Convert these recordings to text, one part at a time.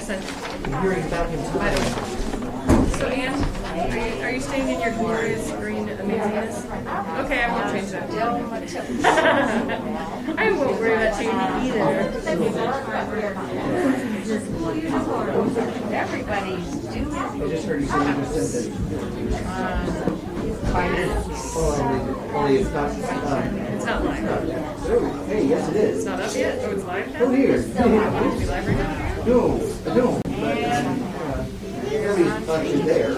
sent it. I'm hearing back into By the way. So, Anne, are you staying in your glorious green amazingness? Okay, I won't change that. I won't worry about changing either. Everybody's doing I just heard you say you just sent it. Oh, it's not. It's not live. Hey, yes, it is. It's not up yet? Oh, it's live now? Oh, here. Want it to be live right now? No, I don't. But everybody's actually there.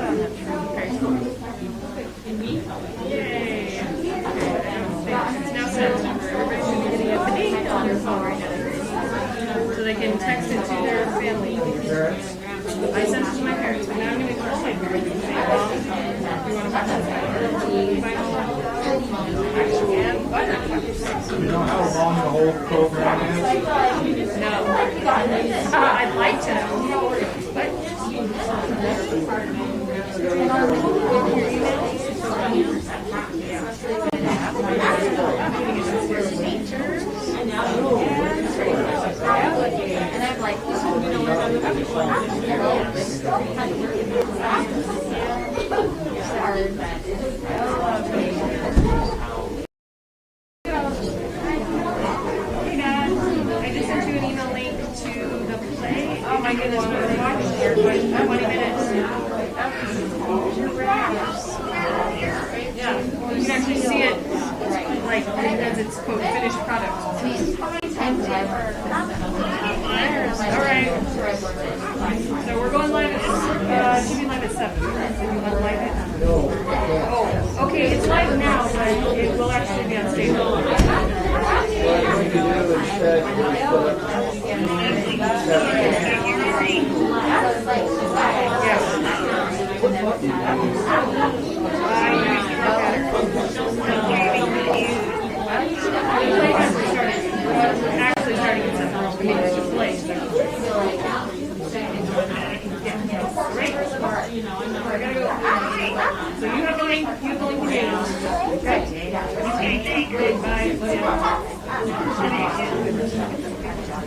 Yay! It's now September. Everybody should be getting a ding on their phone right now. So they can text it to their family. I sent it to my parents, but now I'm going to call my parents and say, Mom, you want to watch this final? You know how long the whole program is? No. I'd like to know. But and I'm like, you know what? hey Dad, I just sent you an email link to the play. Oh my goodness, we're watching here for 20 minutes. Yeah, you can actually see it like as it's quote finished product. Alright. So we're going live at should be live at 7. You want to live it? Oh, okay, it's live now, but it will actually be on stage. Actually starting at 7. I mean, it's just late. Right? I gotta go. So you have the link. You have the link to me. Okay. Bye.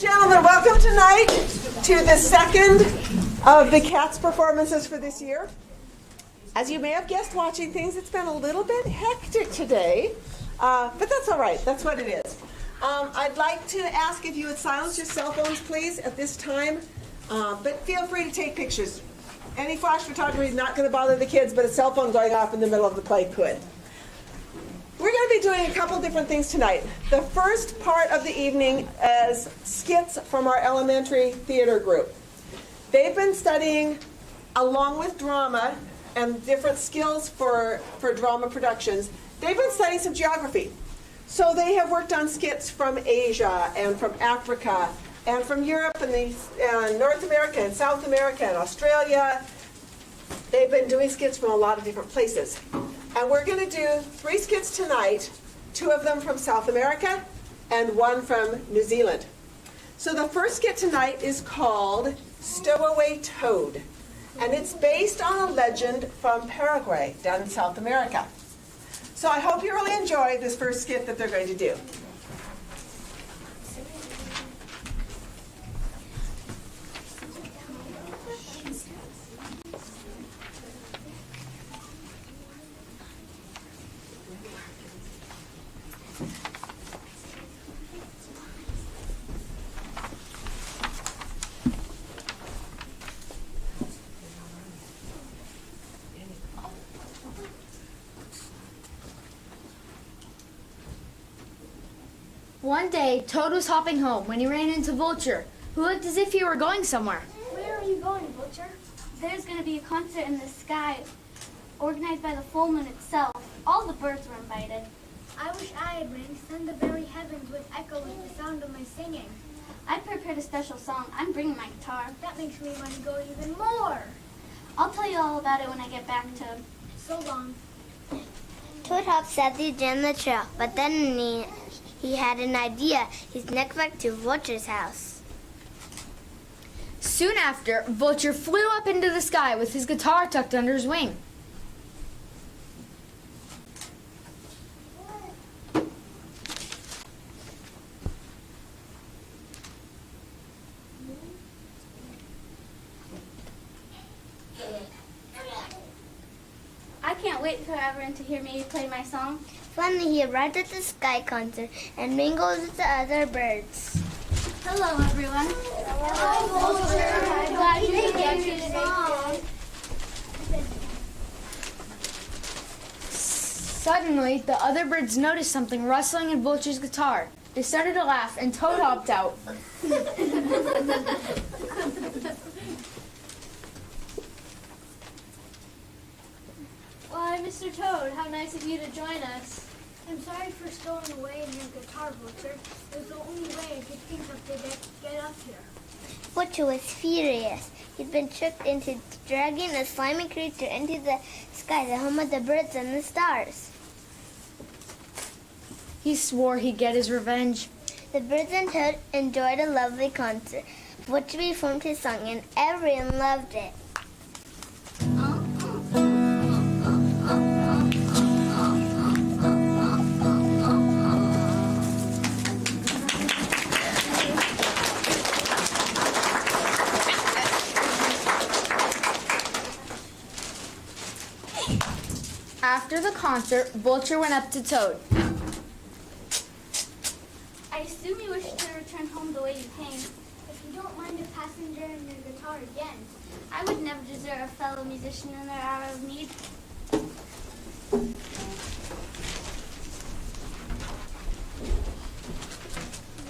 Gentlemen, welcome tonight to the second of the Cats performances for this year. As you may have guessed watching things, it's been a little bit hectic today, but that's all right. That's what it is. I'd like to ask if you would silence your cell phones, please, at this time, but feel free to take pictures. Any flash photography is not going to bother the kids, but a cell phone going off in the middle of the play could. We're going to be doing a couple different things tonight. The first part of the evening is skits from our elementary theater group. They've been studying, along with drama and different skills for drama productions, they've been studying some geography. So they have worked on skits from Asia and from Africa and from Europe and North America and South America and Australia. They've been doing skits from a lot of different places. And we're going to do 3 skits tonight, 2 of them from South America and 1 from New Zealand. So the first skit tonight is called Stowaway Toad. And it's based on a legend from Paraguay, down in South America. So I hope you really enjoy this first skit that they're going to do. One day, Toad was hopping home when he ran into Vulture, who looked as if he were going somewhere. Where are you going, Vulture? There's going to be a concert in the sky, organized by the full moon itself. All the birds were invited. I wish I had wings, then the very heavens would echo with the sound of my singing. I prepared a special song. I'm bringing my guitar. That makes me want to go even more. I'll tell you all about it when I get back, Toad. So long. Toad hopped sadly down the trail, but then he had an idea. He snuck back to Vulture's house. Soon after, Vulture flew up into the sky with his guitar tucked under his wing. I can't wait for everyone to hear me play my song. Finally, he arrived at the sky concert and mingled with the other birds. Hello, everyone. Hello, Vulture. I'm glad you could get your song. Suddenly, the other birds noticed something rustling in Vulture's guitar. They started to laugh, and Toad hopped out. Why, Mr. Toad, how nice of you to join us. I'm sorry for stowing away in your guitar, Vulture. It was the only way I could think of to get up here. Vulture was furious. He'd been tricked into dragging a slimy creature into the sky, the home of the birds and the stars. He swore he'd get his revenge. The birds and Toad enjoyed a lovely concert. Vulture performed his song, and everyone loved it. After the concert, Vulture went up to Toad. I assume you wish to return home the way you came. If you don't mind a passenger in your guitar again. I would never desert a fellow musician in their hour of need.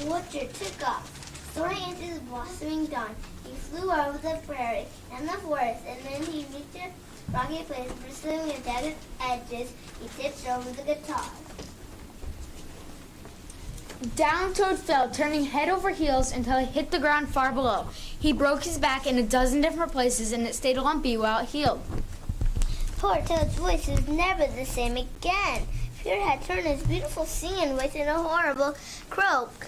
Vulture took off, soaring into the blossoming dawn. He flew over the prairie and the forest, and then he reached a rocky place bristling with jagged edges. He tipped over the guitar. Down Toad fell, turning head over heels until he hit the ground far below. He broke his back in a dozen different places, and it stayed lumpy while it healed. Poor Toad's voice was never the same again. Fear had turned his beautiful singing voice into a horrible croak.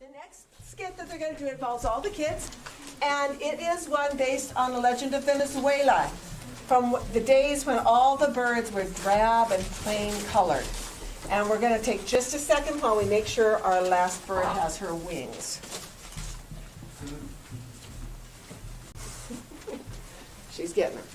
The next skit that they're going to do involves all the kids, and it is one based on the legend of Venezuela, from the days when all the birds were drab and plain colored. And we're going to take just a second while we make sure our last bird has her wings. She's getting them.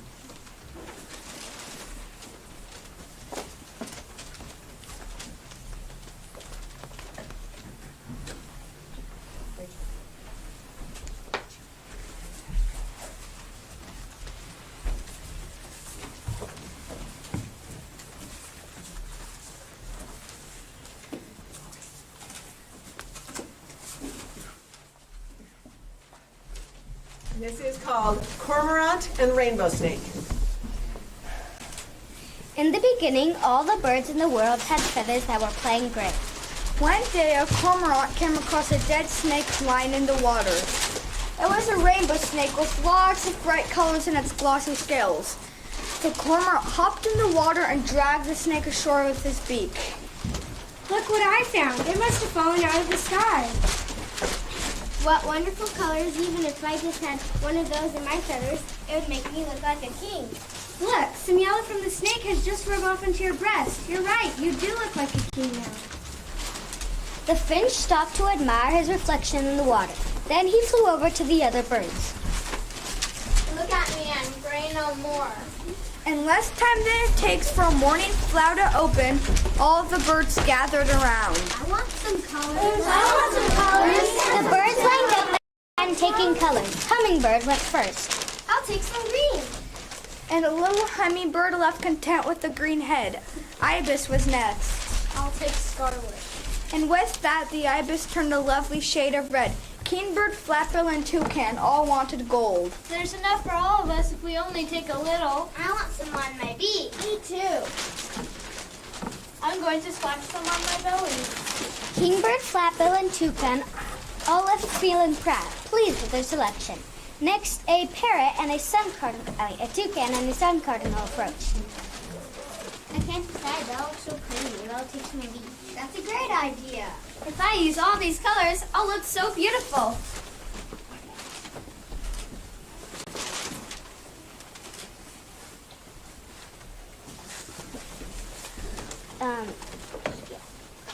This is called Cormorant and Rainbow Snake. In the beginning, all the birds in the world had feathers that were plain gray. One day, a cormorant came across a dead snake lying in the water. It was a rainbow snake with lots of bright colors in its glossy scales. The cormorant hopped in the water and dragged the snake ashore with his beak. Look what I found. It must have fallen out of the sky. What wonderful colors! Even if I just had one of those in my feathers, it would make me look like a king. Look, some yellow from the snake has just rubbed off into your breast. You're right, you do look like a king now. The finch stopped to admire his reflection in the water. Then he flew over to the other birds. Look at me, I'm gray no more. In less time than it takes for a morning flower to open, all of the birds gathered around. I want some colors. I want some colors. The birds lined up and taking colors. Hummingbird went first. I'll take some green. And a little hummingbird left content with the green head. Ibis was next. I'll take scarlet. And with that, the ibis turned a lovely shade of red. Kingbird, flatbill, and toucan all wanted gold. There's enough for all of us if we only take a little. I want some on my beak. Me too. I'm going to splash some on my belly. Kingbird, flatbill, and toucan all left feeling proud, pleased with their selection. Next, a parrot and a toucan and a sun cardinal approached. I can't decide. That looks so pretty. It all takes my beak. That's a great idea. If I use all these colors, I'll look so beautiful.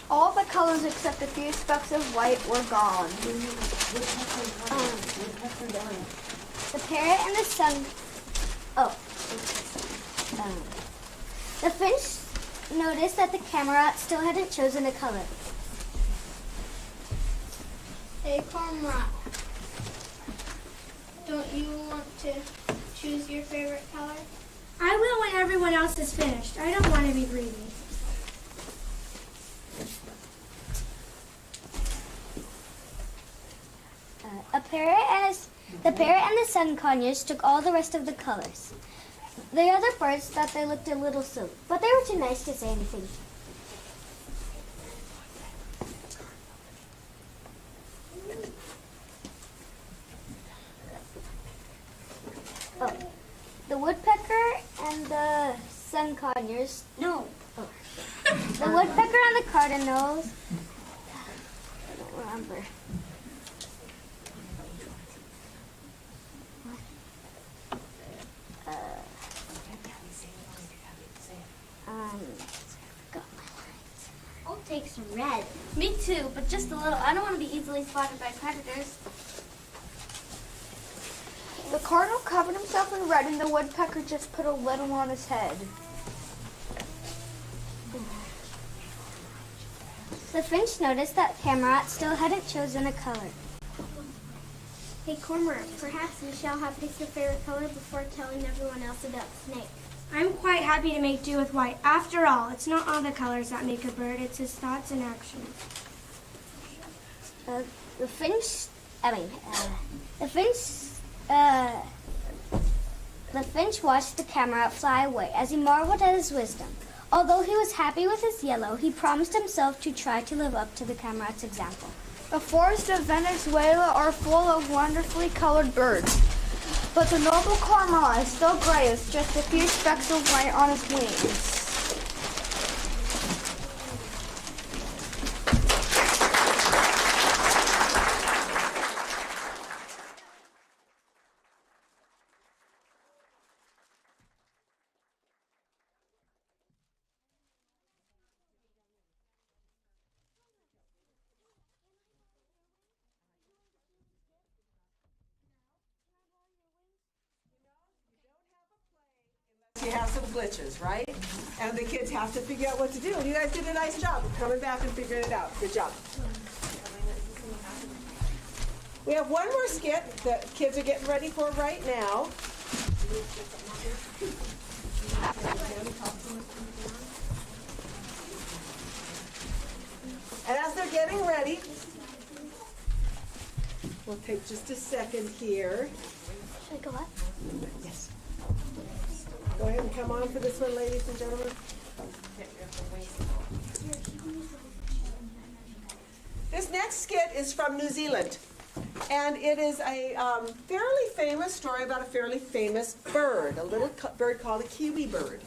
All the colors except a few specks of white were gone. The parrot and the sun. The finch noticed that the camera still hadn't chosen a color. Hey, Cormorant. Don't you want to choose your favorite color? I will when everyone else is finished. I don't want to be greedy. The parrot and the sun conures took all the rest of the colors. The other birds thought they looked a little silly, but they were too nice to say anything. The woodpecker and the sun conures. No. The woodpecker and the cardinals. I don't remember. I'll take some red. Me too, but just a little. I don't want to be easily spotted by predators. The cardinal covered himself in red and the woodpecker just put a little on his head. The finch noticed that Cameron still hadn't chosen a color. Hey, Cormorant, perhaps we shall have picked a favorite color before telling everyone else about the snake. I'm quite happy to make do with white. After all, it's not all the colors that make a bird, it's his thoughts and actions. The finch watched the camera fly away as he marveled at his wisdom. Although he was happy with his yellow, he promised himself to try to live up to the camera's example. The forests of Venezuela are full of wonderfully colored birds, but the noble cormorant is still gray with just a few specks of white on his wings. you have some glitches, right? And the kids have to figure out what to do. And you guys did a nice job of coming back and figuring it out. Good job. We have one more skit that kids are getting ready for right now. And as they're getting ready, we'll take just a second here. Should I go up? Yes. Go ahead and come on for this one, ladies and gentlemen. This next skit is from New Zealand. And it is a fairly famous story about a fairly famous bird, a little bird called a kiwi bird.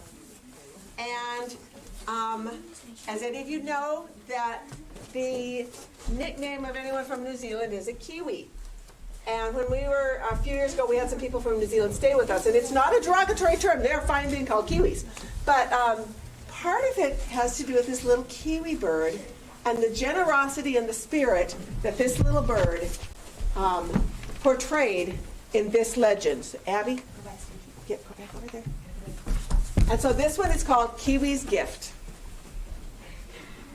And as any of you know, that the nickname of anyone from New Zealand is a kiwi. And when we were, a few years ago, we had some people from New Zealand stay with us. And it's not a derogatory term. They're fine being called kiwis. But part of it has to do with this little kiwi bird and the generosity and the spirit that this little bird portrayed in this legend. So, Abby? Go back over there. And so this one is called Kiwi's Gift.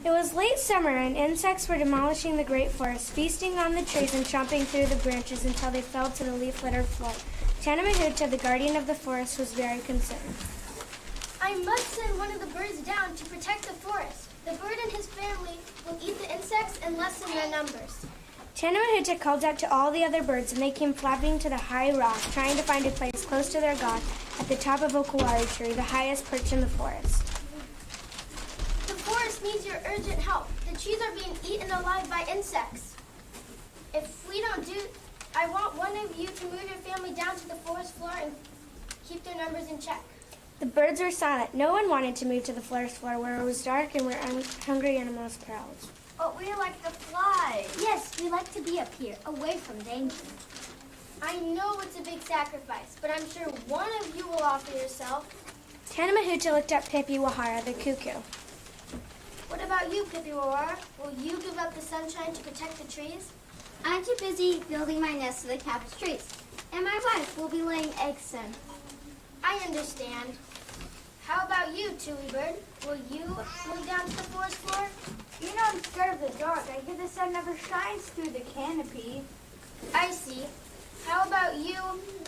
It was late summer, and insects were demolishing the great forest, feasting on the trees and chomping through the branches until they fell to the leaf-littered floor. Tanamahuta, the guardian of the forest, was very concerned. I must send one of the birds down to protect the forest. The bird and his family will eat the insects and lessen their numbers. Tanamahuta called out to all the other birds, and they came flapping to the high rock, trying to find a place close to their god at the top of Okawari tree, the highest perch in the forest. The forest needs your urgent help. The trees are being eaten alive by insects. If we don't do, I want one of you to move your family down to the forest floor and keep their numbers in check. The birds were silent. No one wanted to move to the forest floor where it was dark and where hungry animals prowled. But we like to fly. Yes, we like to be up here, away from danger. I know it's a big sacrifice, but I'm sure one of you will offer yourself. Tanamahuta looked at Pipi Wahara, the cuckoo. What about you, Pipiwara? Will you give up the sunshine to protect the trees? I'm too busy building my nest to the top of trees, and my wife will be laying eggs soon. I understand. How about you, Tui Bird? Will you move down to the forest floor? You know I'm scared of the dark. I hear the sun never shines through the canopy. I see. How about you,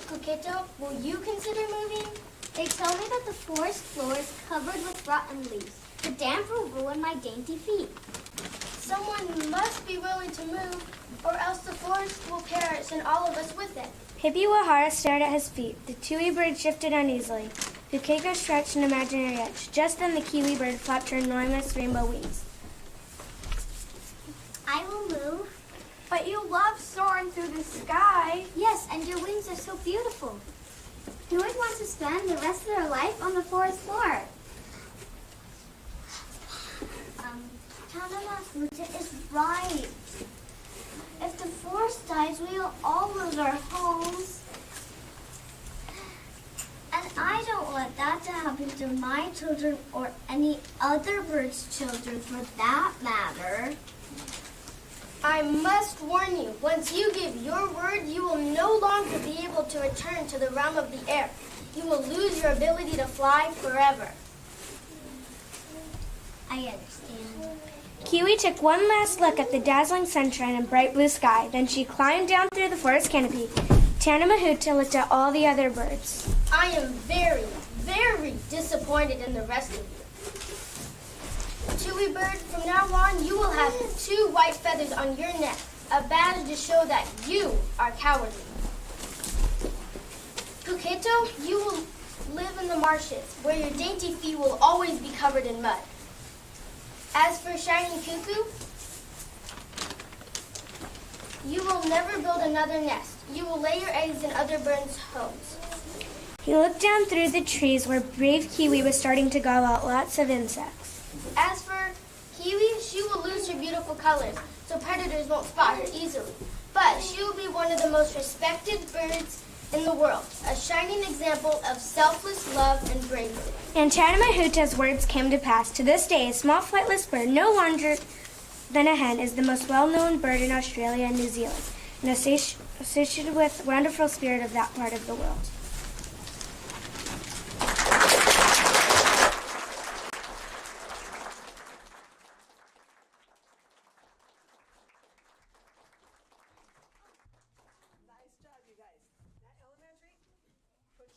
Kuketo? Will you consider moving? They tell me that the forest floor is covered with rotten leaves. The damp will ruin my dainty feet. Someone must be willing to move, or else the forest will perish and all of us with it. Pipi Wahara stared at his feet. The tui bird shifted uneasily. Pukeko stretched an imaginary edge. Just then the kiwi bird flapped her enormous rainbow wings. I will move. But you love soaring through the sky. Yes, and your wings are so beautiful. Who would want to spend the rest of their life on the forest floor? Tanamahuta is right. If the forest dies, we will all lose our homes. And I don't want that to happen to my children or any other bird's children for that matter. I must warn you, once you give your word, you will no longer be able to return to the realm of the air. You will lose your ability to fly forever. I understand. Kiwi took one last look at the dazzling sunshine and bright blue sky. Then she climbed down through the forest canopy. Tanamahuta looked at all the other birds. I am very, very disappointed in the rest of you. Tui Bird, from now on, you will have 2 white feathers on your neck, a badge to show that you are cowardly. Kuketo, you will live in the marshes, where your dainty feet will always be covered in mud. As for Shiny Cuckoo, you will never build another nest. You will lay your eggs in other birds' homes. He looked down through the trees where brave Kiwi was starting to gobble out lots of insects. As for Kiwi, she will lose her beautiful colors, so predators won't spot her easily. But she will be one of the most respected birds in the world, a shining example of selfless love and bravery. And Tanamahuta's words came to pass. To this day, a small flightless bird, no larger than a hen, is the most well-known bird in Australia and New Zealand, and associated with the wonderful spirit of that part of the world.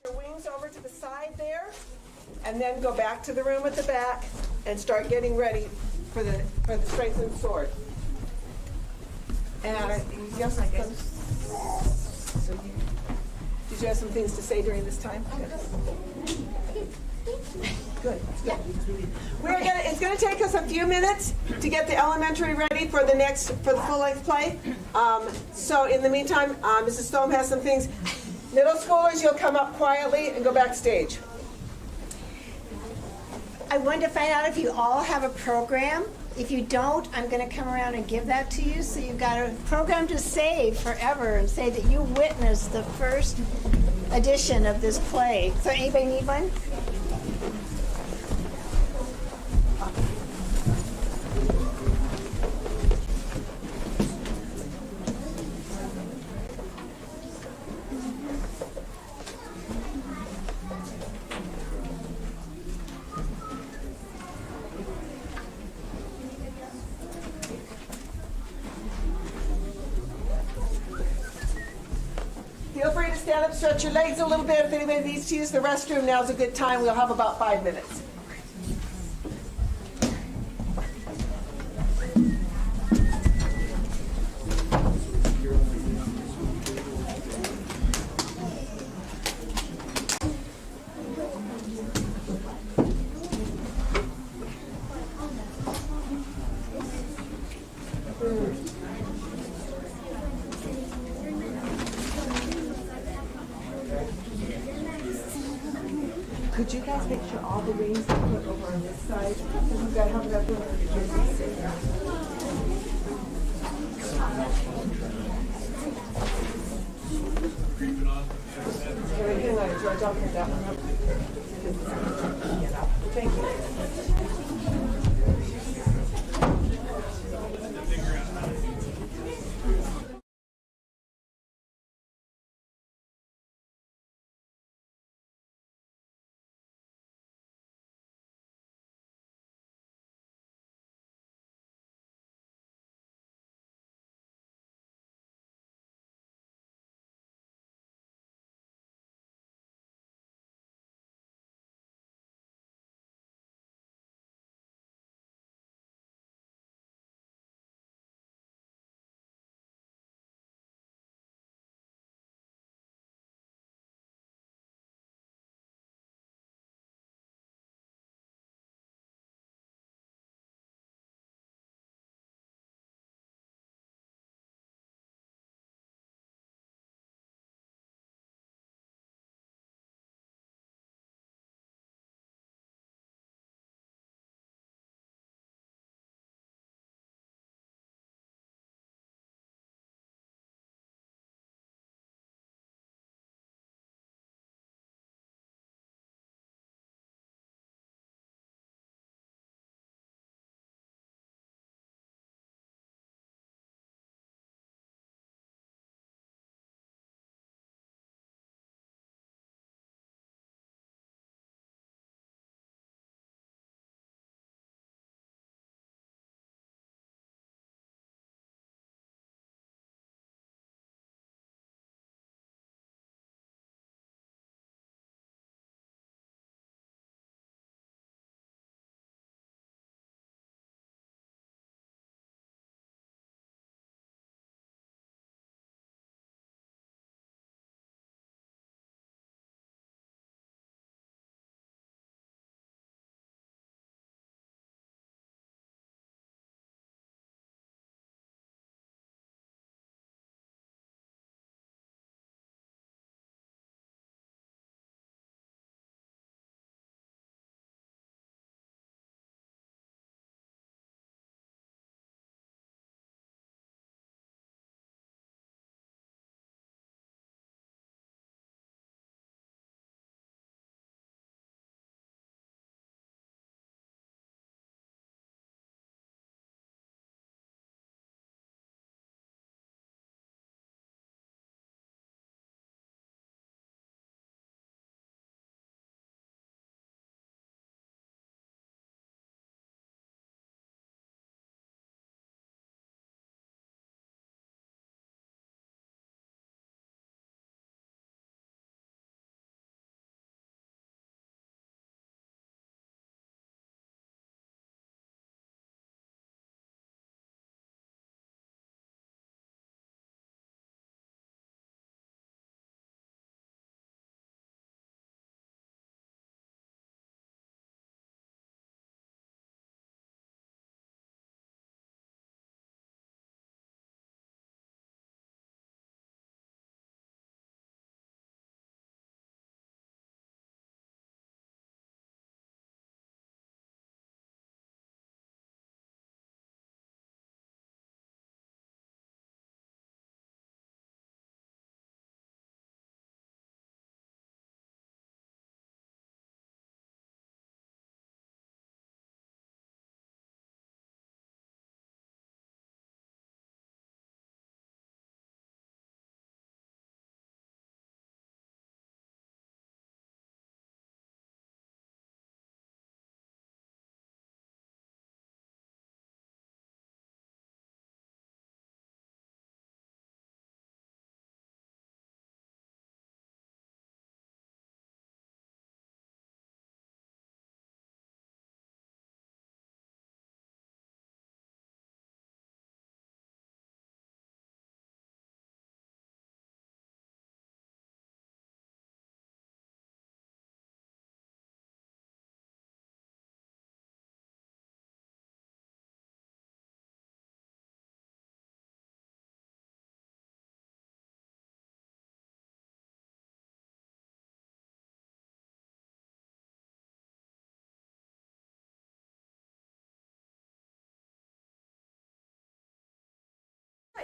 your wings over to the side there, and then go back to the room at the back and start getting ready for the strengthened sword. And yes, did you have some things to say during this time? Good. It's going to take us a few minutes to get the elementary ready for the full-length play. So in the meantime, Mrs. Stone has some things. Middle schoolers, you'll come up quietly and go backstage. I wanted to find out if you all have a program. If you don't, I'm going to come around and give that to you. So you've got a program to save forever and say that you witnessed the first edition of this play. So anybody need one? Feel free to stand up, stretch your legs a little bit. If anybody needs to use the restroom, now's a good time. We'll have about 5 minutes. Could you guys make sure all the rings are put over on this side? Because we've got to have enough room for the kids to sit. Hang on, George, I'll pick that one up. Thank you.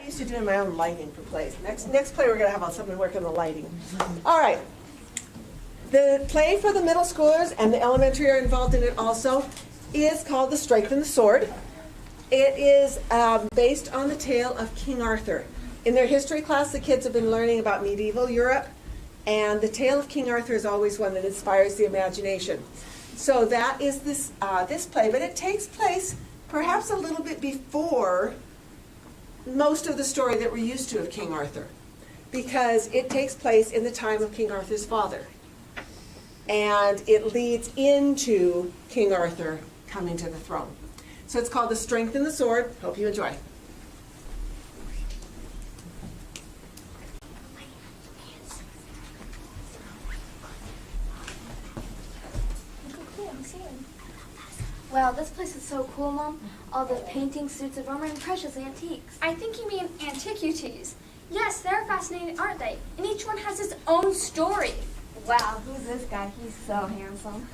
used to doing my own lighting for plays. Next play we're going to have somebody work on the lighting. All right. The play for the middle schoolers and the elementary are involved in it also is called The Strength and the Sword. It is based on the tale of King Arthur. In their history class, the kids have been learning about medieval Europe, and the tale of King Arthur is always one that inspires the imagination. So that is this play, but it takes place perhaps a little bit before most of the story that we're used to of King Arthur, because it takes place in the time of King Arthur's father. And it leads into King Arthur coming to the throne. So it's called The Strength and the Sword. Hope you enjoy. Wow, this place is so cool, Mom. All the paintings, suits of armor, and precious antiques. I think you mean antiquities. Yes, they're fascinating, aren't they? And each one has its own story. Wow, who's this guy? He's so handsome.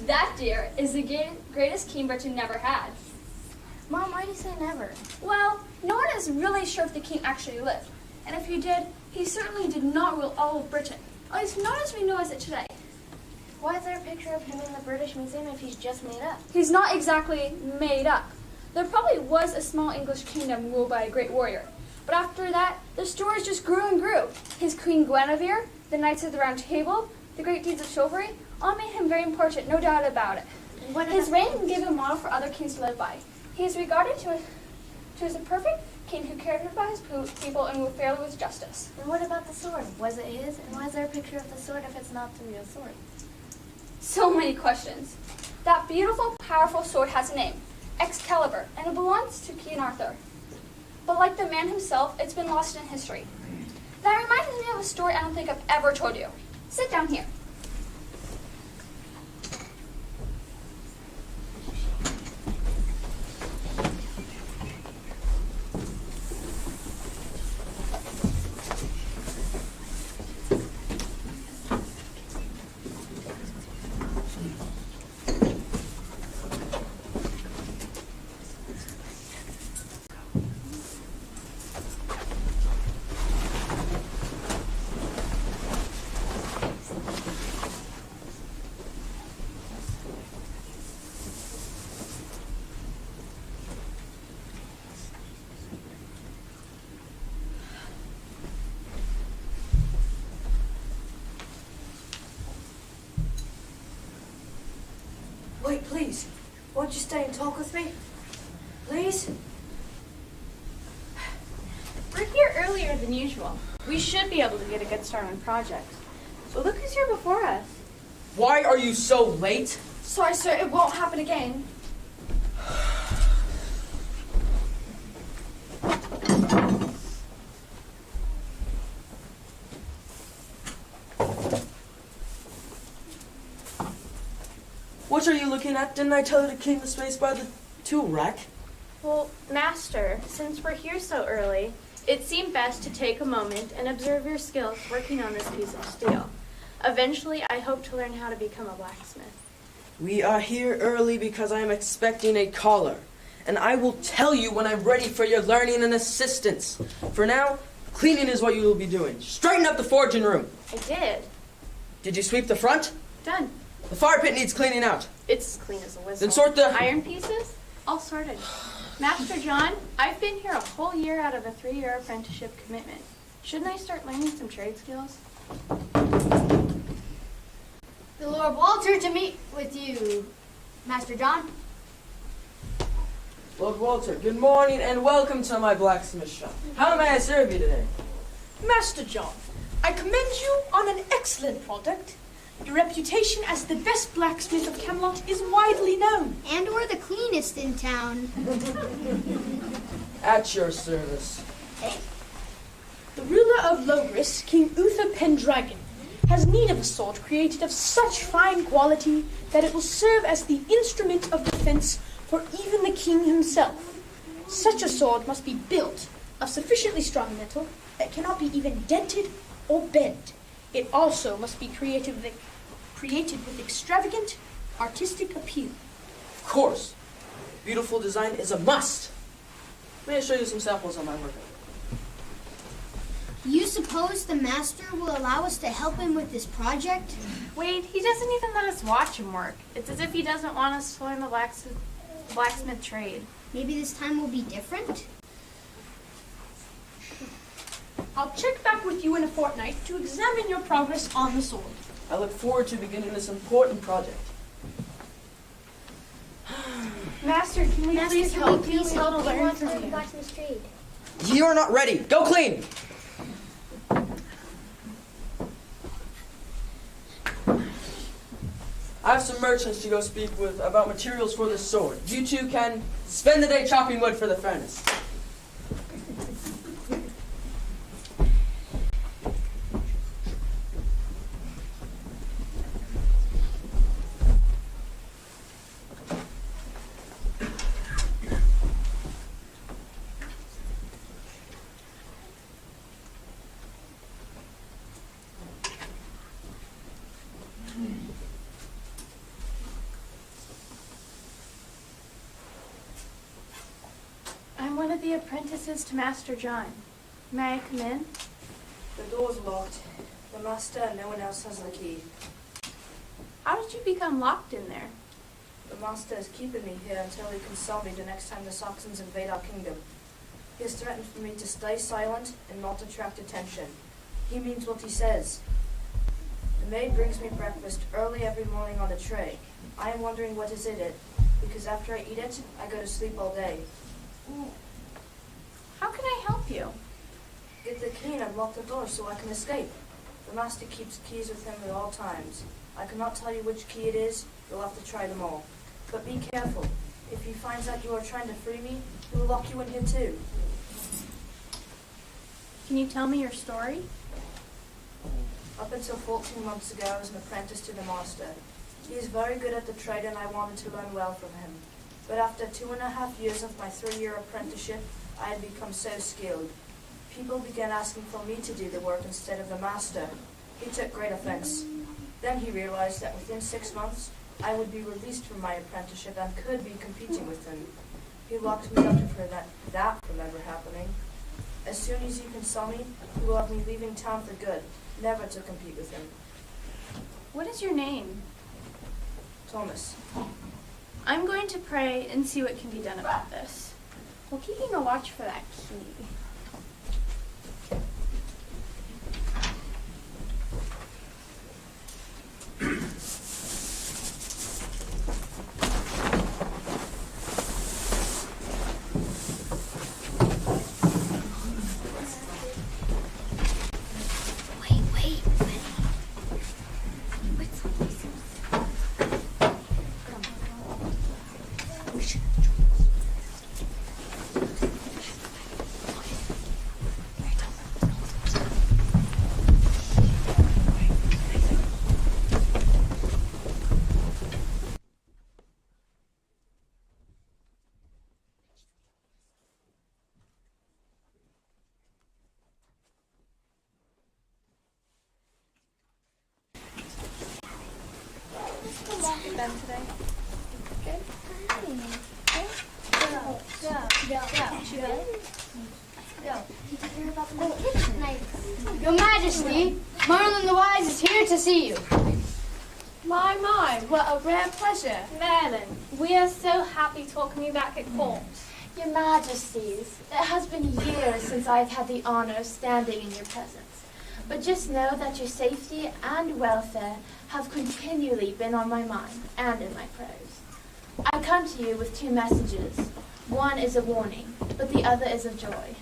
That, dear, is the greatest king Britain never had. Mom, why do you say never? Well, no one is really sure if the king actually lived. And if he did, he certainly did not rule all of Britain. At least not as we know it today. Why is there a picture of him in the British Museum if he's just made up? He's not exactly made up. There probably was a small English kingdom ruled by a great warrior. But after that, the stories just grew and grew. His Queen Guinevere, the Knights of the Round Table, the great deeds of chivalry, all made him very important, no doubt about it. His reign gave a model for other kings to live by. He is regarded as a perfect king who cared about his people and ruled fairly with justice. And what about the sword? Was it his? And why is there a picture of the sword if it's not the real sword? So many questions. That beautiful, powerful sword has a name, Excalibur, and it belongs to King Arthur. But like the man himself, it's been lost in history. That reminds me of a story I don't think I've ever told you. Sit down here. Wait, please. Won't you stay and talk with me? Please? We're here earlier than usual. We should be able to get a good start on projects. But look who's here before us. Why are you so late? Sorry, sir, it won't happen again. What are you looking at? Didn't I tell you to keep the space by the tool rack? Well, Master, since we're here so early, it seemed best to take a moment and observe your skills working on this piece of steel. Eventually, I hope to learn how to become a blacksmith. We are here early because I am expecting a caller. And I will tell you when I'm ready for your learning and assistance. For now, cleaning is what you will be doing. Straighten up the forging room. I did. Did you sweep the front? Done. The fire pit needs cleaning out. It's clean as a whistle. Then sort the... Iron pieces? All sorted. Master John, I've been here a whole year out of a 3-year apprenticeship commitment. Shouldn't I start learning some trade skills? The Lord Walter to meet with you, Master John. Lord Walter, good morning and welcome to my blacksmith shop. How may I serve you today? Master John, I commend you on an excellent product. Your reputation as the best blacksmith of Camelot is widely known. And we're the cleanest in town. At your service. The ruler of Logris, King Uther Pendragon, has need of a sword created of such fine quality that it will serve as the instrument of defense for even the king himself. Such a sword must be built of sufficiently strong metal that cannot be even dented or bent. It also must be created with extravagant, artistic appeal. Of course. Beautiful design is a must. May I show you some samples on my work? You suppose the master will allow us to help him with this project? Wait, he doesn't even let us watch him work. It's as if he doesn't want us to learn the blacksmith trade. Maybe this time will be different? I'll check back with you in a fortnight to examine your progress on the sword. I look forward to beginning this important project. Master, can we please help you? We He want to learn wants to from learn you. blacksmith trade. You're not ready. Go clean. I have some merchants to go speak with about materials for this sword. You two can spend the day chopping wood for the furnace. I'm one of the apprentices to Master John. May I come in? The door's locked. The master and no one else has the key. How did you become locked in there? The master is keeping me here until he can sell me the next time the Saxons invade our kingdom. He has threatened for me to stay silent and not attract attention. He means what he says. The maid brings me breakfast early every morning on a tray. I am wondering what is in it, because after I eat it, I go to sleep all day. How can I help you? Get the key and unlock the door so I can escape. The master keeps keys with him at all times. I cannot tell you which key it is. You'll have to try them all. But be careful. If he finds out you are trying to free me, he will lock you in here too. Can you tell me your story? Up until 14 months ago, I was an apprentice to the master. He is very good at the trade and I wanted to learn well from him. But after 2.5 years of my 3-year apprenticeship, I had become so skilled. People began asking for me to do the work instead of the master. He took great offense. Then he realized that within 6 months, I would be released from my apprenticeship and could be competing with him. He locked me up to prevent that from ever happening. As soon as you can sell me, he will have me leaving town for good, never to compete with him. What is your name? Thomas. I'm going to pray and see what can be done about this. We're keeping a watch for that key. Done today? Your Majesty, Merlin the Wise is here to see you. My, what a rare pleasure. Merlin, we are so happy to welcome you back at court. Your Majesties, it has been years since I've had the honor of standing in your presence. But just know that your safety and welfare have continually been on my mind and in my prayers. I come to you with 2 messages. One is a warning, but the other is of joy.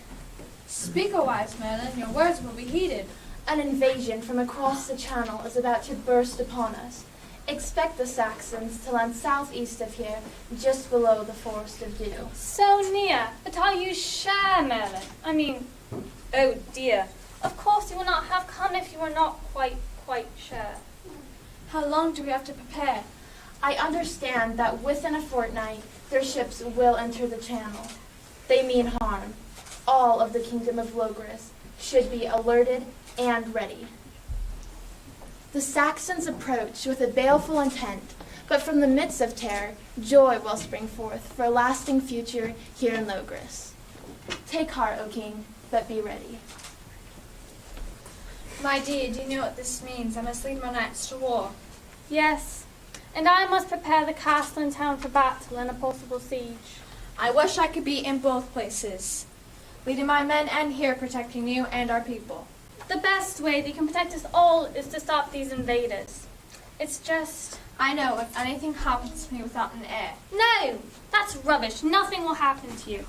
Speak a wise, Merlin, your words will be heeded. An invasion from across the channel is about to burst upon us. Expect the Saxons to land southeast of here, just below the Forest of Dew. So near, but are you sure, Merlin? I mean, oh dear. Of course you will not have come if you are not quite sure. How long do we have to prepare? I understand that within a fortnight, their ships will enter the channel. They mean harm. All of the kingdom of Logris should be alerted and ready. The Saxons approach with a baleful intent, but from the midst of terror, joy will spring forth for a lasting future here in Logris. Take heart, O king, but be ready. My dear, do you know what this means? I must lead my knights to war. Yes, and I must prepare the castle and town for battle and a possible siege. I wish I could be in both places, leading my men and here protecting you and our people. The best way that can protect us all is to stop these invaders. It's just... I know if anything happens to me without an heir. No! That's rubbish. Nothing will happen to you.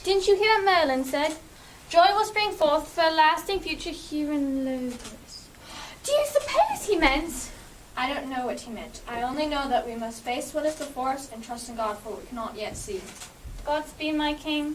Didn't you hear what Merlin said? Joy will spring forth for a lasting future here in Logos. Do you suppose he meant? I don't know what he meant. I only know that we must face what is before us and trust in God for what we cannot yet see. Godspeed, my king.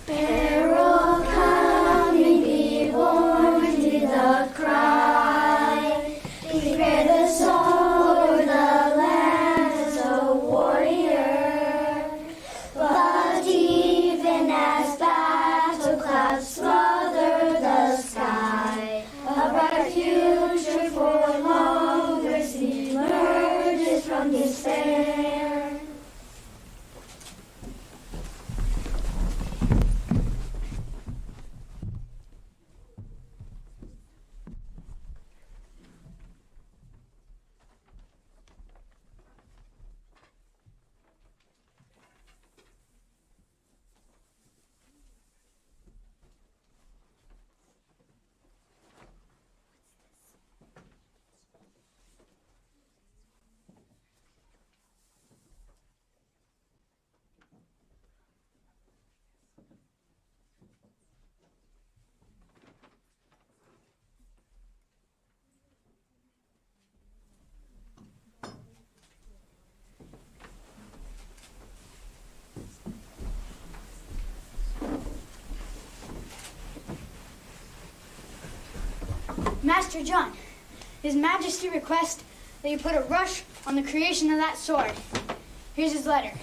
Herald coming, be born to the cry. Prepare the sword, the lance, a warrior. But even as battle clouds smother the sky, a bright future for Logos emerges from despair. Master John, His Majesty requests that you put a rush on the creation of that sword. Here's his letter.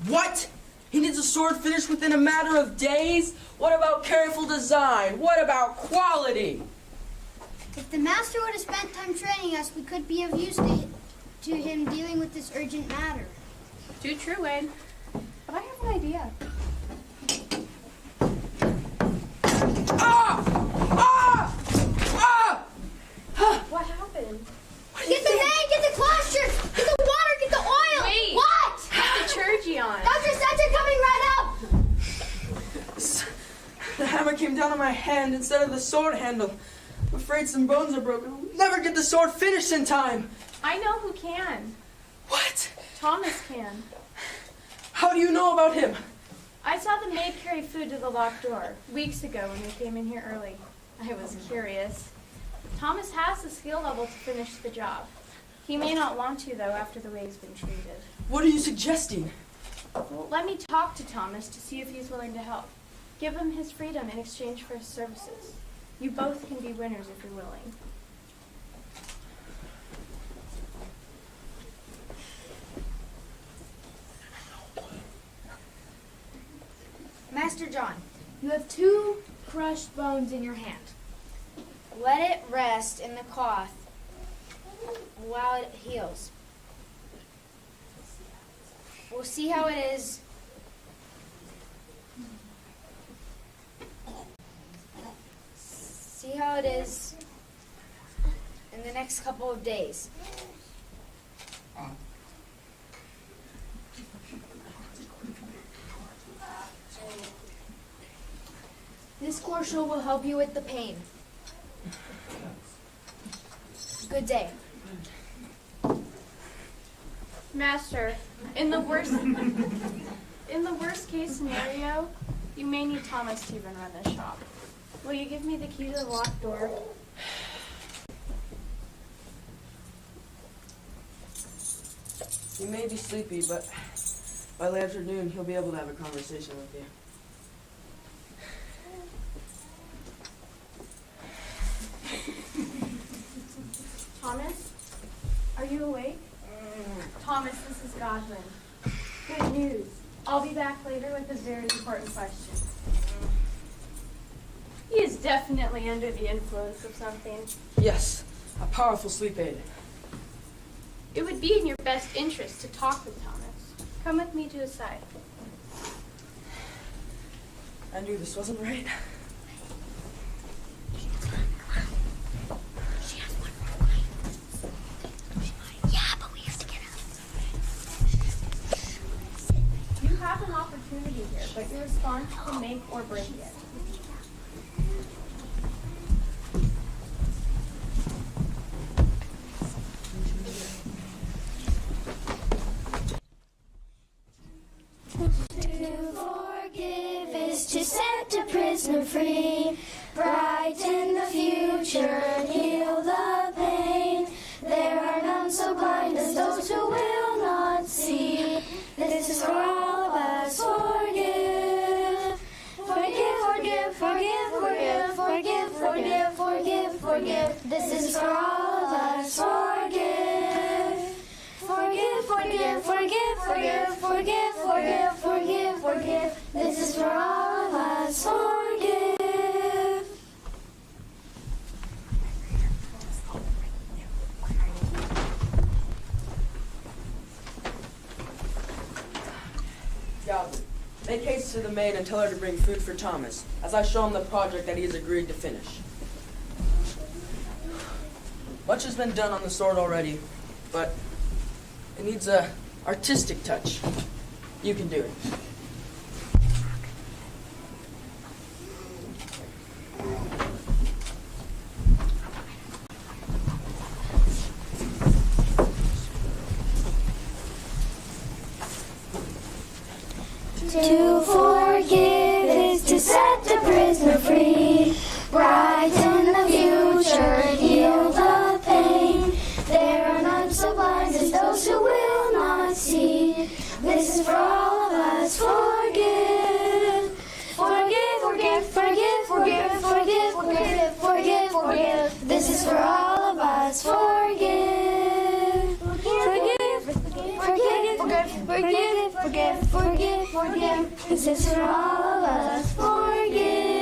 What? He needs a sword finished within a matter of days? What about careful design? What about quality? If the Master would have spent time training us, we could be of use to him dealing with this urgent matter. Too true, Wade. But I have an idea. What happened? Get the hay, get the cloth strips, get the water, get the oil! Wait! What? Get the Turgey Dr. Center coming right up! The hammer came down on my hand instead of the sword handle. I'm afraid some bones are broken. I'll never get the sword finished in time. I know who can. What? Thomas can. How do you know about him? I saw the maid carry food to the locked door weeks ago when we came in here early. I was curious. Thomas has the skill level to finish the job. He may not want to, though, after the way he's been treated. What are you suggesting? Well, let me talk to Thomas to see if he's willing to help. Give him his freedom in exchange for his services. You both can be winners if you're willing. Master John, you have 2 crushed bones in your hand. Let it rest in the cloth while it heals. We'll see how it is. See how it is in the next couple of days. This cordial will help you with the pain. Good day. Master, in the worst case scenario, you may need Thomas to even run this shop. Will you give me the key to the locked door? He may be sleepy, but by the afternoon he'll be able to have a conversation with you. Thomas you awake? Thomas, this is Godwin. Good news. I'll be back later with a very important question. He is definitely under the influence of something. Yes, a powerful sleep aid. It would be in your best interest to talk with Thomas. Come with me to his side. I knew this wasn't right. You have an opportunity here, but your response can make or break it. To set a prisoner free, brighten the future, heal the pain. There are none so blind as those who will not see. This is for all of us. Forgive, forgive, forgive, forgive, forgive, forgive, forgive, forgive, forgive. This is for all of us. Forgive, forgive, forgive, forgive, forgive, forgive, forgive, forgive, forgive. This is for all of us. Forgive. Godwin, make haste to the maid and tell her to bring food for Thomas, as I show him the project that he has agreed to finish. Much has been done on the sword already, but it needs a artistic touch. You can do it. To forgive is to set the prisoner free, brighten the future, heal the pain. There are none so blind as those who will not see. This is for all of us. Forgive, forgive, forgive, forgive, forgive, forgive, forgive, forgive, forgive. This is for all of us. Forgive, forgive, forgive, forgive, forgive, forgive, forgive, forgive. This is for all of us. Forgive.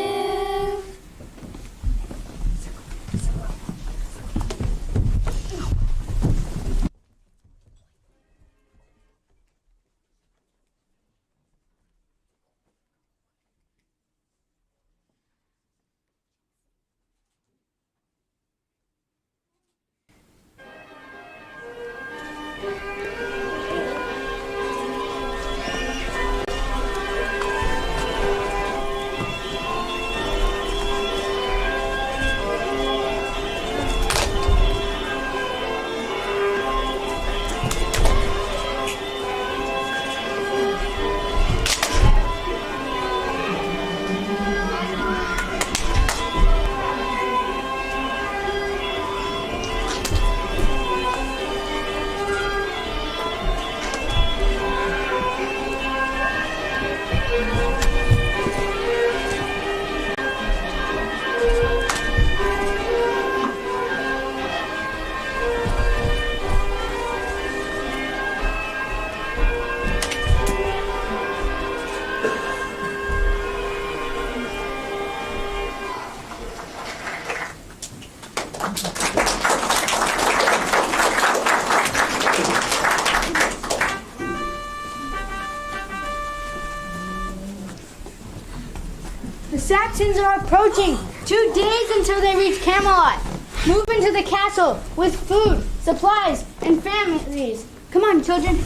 The Saxons are approaching. 2 days until they reach Camelot. Move into the castle with food, supplies, and families. Come on, children.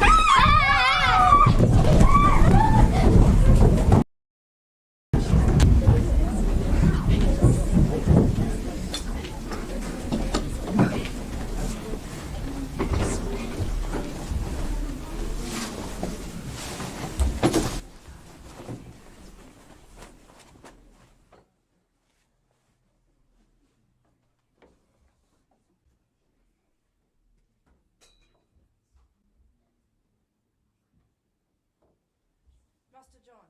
Master John,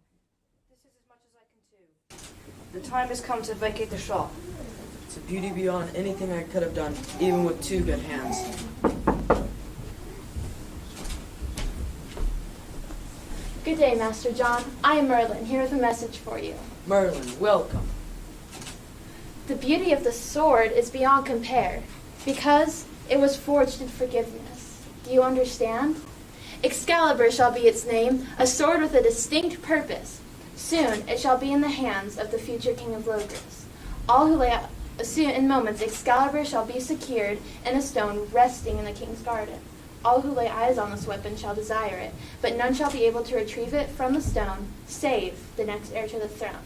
this is as much as I can do. The time has come to vacate the shop. It's a beauty beyond anything I could have done, even with 2 good hands. Good day, Master John. I am Merlin, here with a message for you. Merlin, welcome. The beauty of the sword is beyond compare, because it was forged in forgiveness. Do you understand? Excalibur shall be its name, a sword with a distinct purpose. Soon it shall be in the hands of the future king of Logres. All who lay out, soon in moments Excalibur shall be secured in a stone resting in the king's garden. All who lay eyes on this weapon shall desire it, but none shall be able to retrieve it from the stone, save the next heir to the throne.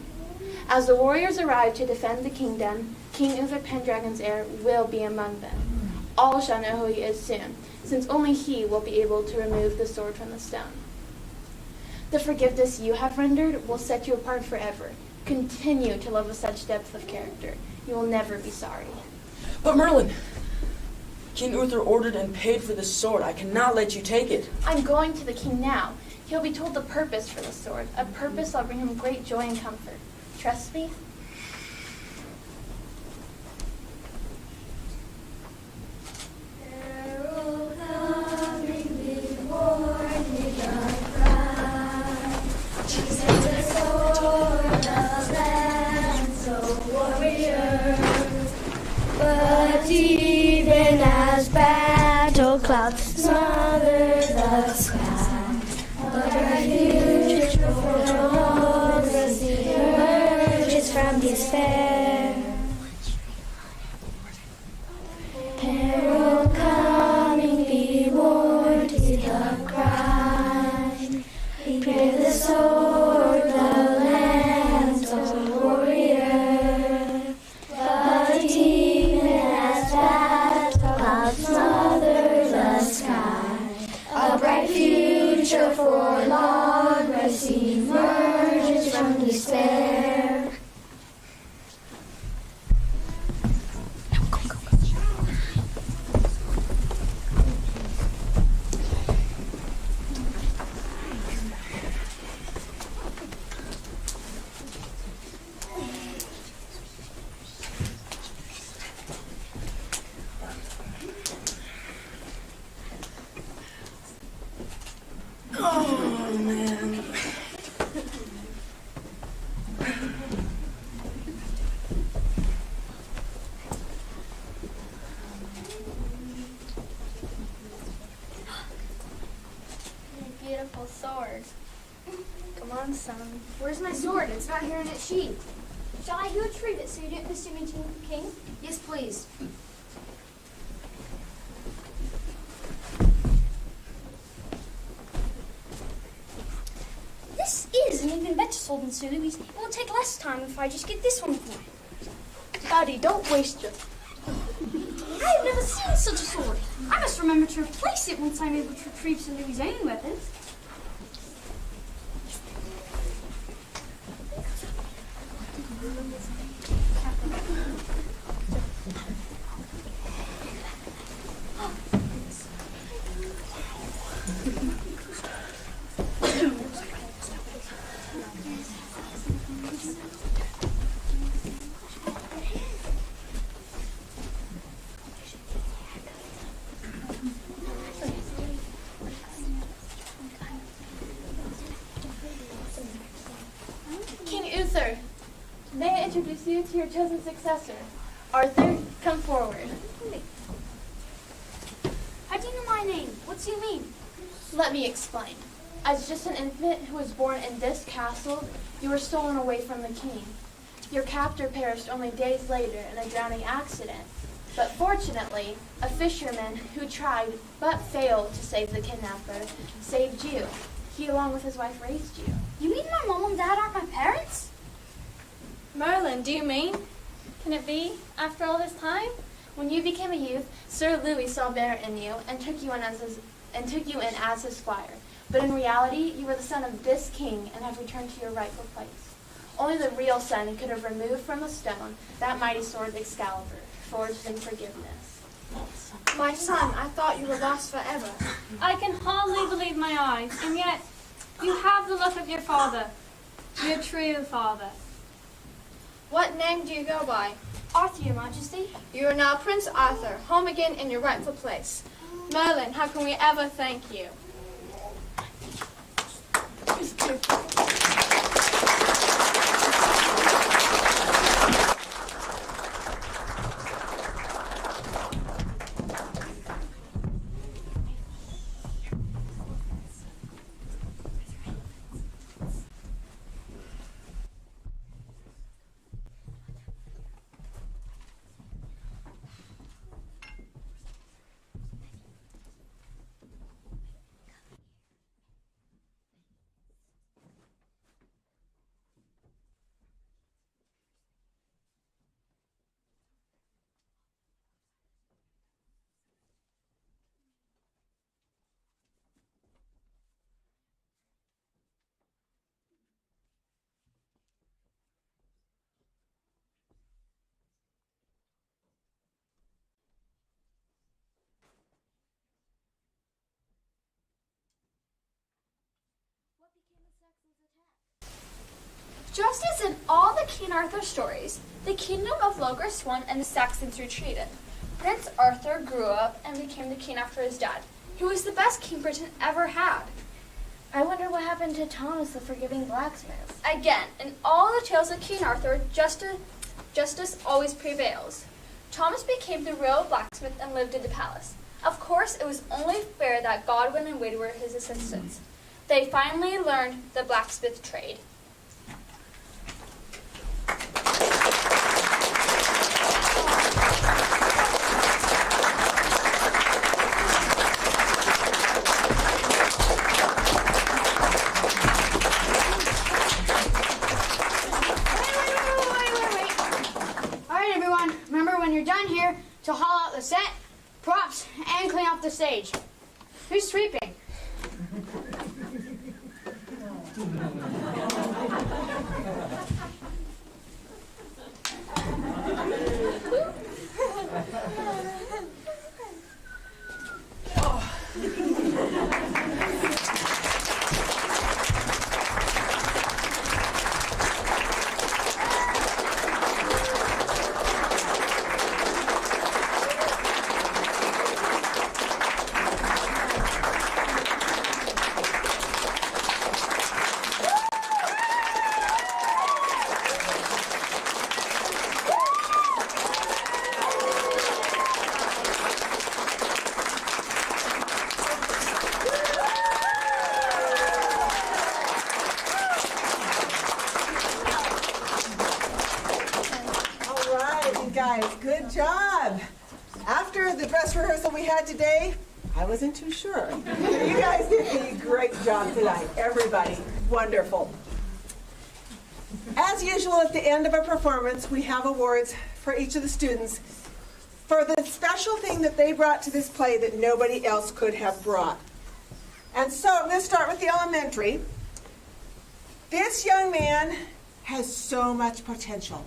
As the warriors arrive to defend the kingdom, King Uther Pendragon's heir will be among them. All shall know who he is soon, since only he will be able to remove the sword from the stone. The forgiveness you have rendered will set you apart forever. Continue to love with such depth of character. You will never be sorry. But Merlin, King Uther ordered and paid for this sword. I cannot let you take it. I'm going to the king now. He'll be told the purpose for the sword, a purpose that'll bring him great joy and comfort. Trust me? But even as battle clouds smother the sky, a refuge for democracy emerges from despair. Peril coming, be warned, is the cry. Prepare the sword, the lance of the warrior. But even as battle clouds smother the sky, a bright future for Logres emerges from despair. Oh, man. Beautiful sword. Come on, son. Where's my sword? It's not here in its sheath. Shall I go retrieve it so you don't pursue me to the king? Yes, please. This is an even better sword than Sir Louis. It will take less time if I just get this one for you. Daddy, don't waste your... I have never seen such a sword. I must remember to replace it once I'm able to retrieve Sir Louis' own weapons. King Uther, may I introduce you to your chosen successor? Arthur, come forward. How do you know my name? What's your name? Let me explain. As just an infant who was born in this castle, you were stolen away from the king. Your captor perished only days later in a drowning accident. But fortunately, a fisherman who tried but failed to save the kidnapper saved you. He, along with his wife, raised you. You mean my mom and dad aren't my parents? Merlin, do you mean? Can it be, after all this time? When you became a youth, Sir Louis saw merit in you and took you in as his squire. But in reality, you were the son of this king and have returned to your rightful place. Only the real son could have removed from the stone that mighty sword Excalibur, forged in forgiveness. My son, I thought you were lost forever. I can hardly believe my eyes, and yet you have the look of your father, your true father. What name do you go by? Arthur, your majesty. You are now Prince Arthur, home again in your rightful place. Merlin, how can we ever thank you? Just as in all the King Arthur stories, the kingdom of Logres won and the Saxons retreated. Prince Arthur grew up and became the king after his dad. He was the best king Britain ever had. I wonder what happened to Thomas the forgiving blacksmith. Again, in all the tales of King Arthur, justice always prevails. Thomas became the real blacksmith and lived in the palace. Of course, it was only fair that Godwin and Wade were his assistants. They finally learned the blacksmith trade. To haul out the set, props, and clean up the stage. Who's sweeping? Good job. After the dress rehearsal we had today, I wasn't too sure. You guys did a great job tonight. Everybody, wonderful. As usual, at the end of a performance, we have awards for each of the students for the special thing that they brought to this play that nobody else could have brought. And so I'm going to start with the elementary. This young man has so much potential.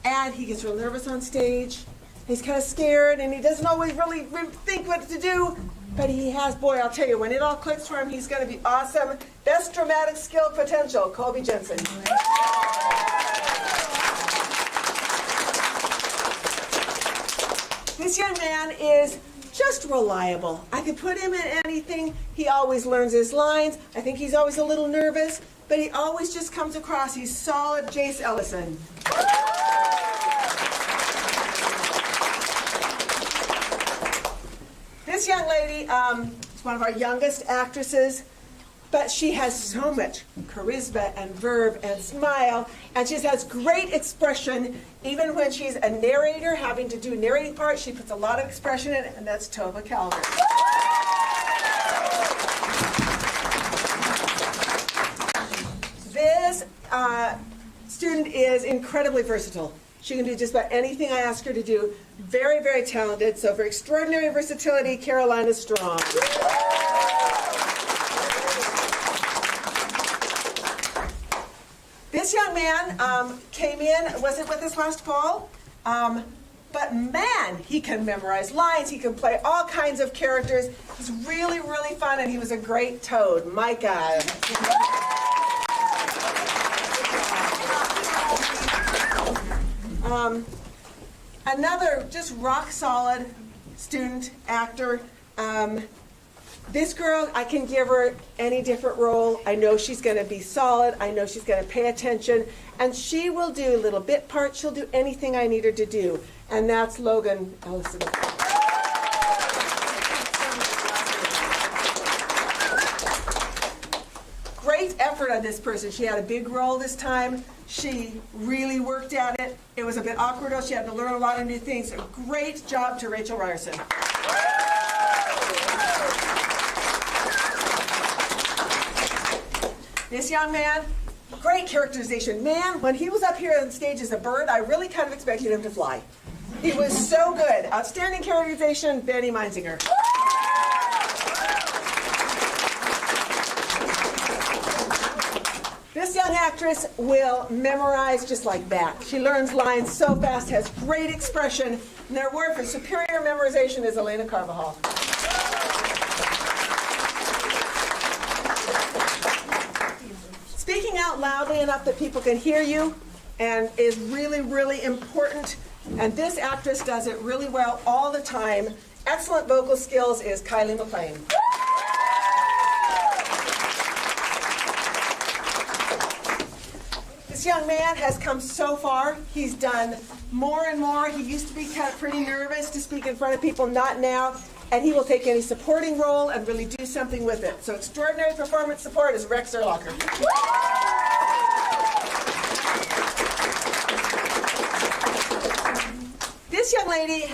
And he gets real nervous on stage. He's kind of scared, and he doesn't always really think what to do. But he has, boy, I'll tell you, when it all clicks for him, he's going to be awesome. Best dramatic skill potential, Colby Jensen. This young man is just reliable. I could put him in anything. He always learns his lines. I think he's always a little nervous, but he always just comes across. He's solid. Jace Ellison. This young lady is one of our youngest actresses, but she has so much charisma and verve and smile, and she has great expression. Even when she's a narrator, having to do narrating parts, she puts a lot of expression in it, and that's Tova Calvert. This student is incredibly versatile. She can do just about anything I ask her to do. Very, very talented. So for extraordinary versatility, Carolina Strong. This young man came in, wasn't with us last fall, but man, he can memorize lines. He can play all kinds of characters. He's really, really fun, and he was a great toad. Micah. Another just rock solid student actor, This girl, I can give her any different role. I know she's going to be solid. I know she's going to pay attention. And she will do little bit parts. She'll do anything I need her to do. And that's Logan Ellison. Great effort on this person. She had a big role this time. She really worked at it. It was a bit awkward, though. She had to learn a lot of new things. A great job to Rachel Ryerson. This young man, great characterization. Man, when he was up here on stage as a bird, I really kind of expected him to fly. He was so good. Outstanding characterization, Benny Meinzinger. This young actress will memorize just like that. She learns lines so fast, has great expression, and their word for superior memorization is Elena Carvajal. Speaking out loudly enough that people can hear you and is really, really important. And this actress does it really well all the time. Excellent vocal skills is Kylie McLean. This young man has come so far. He's done more and more. He used to be kind of pretty nervous to speak in front of people, not now. And he will take any supporting role and really do something with it. So extraordinary performance support is Rex Erlacher. This young lady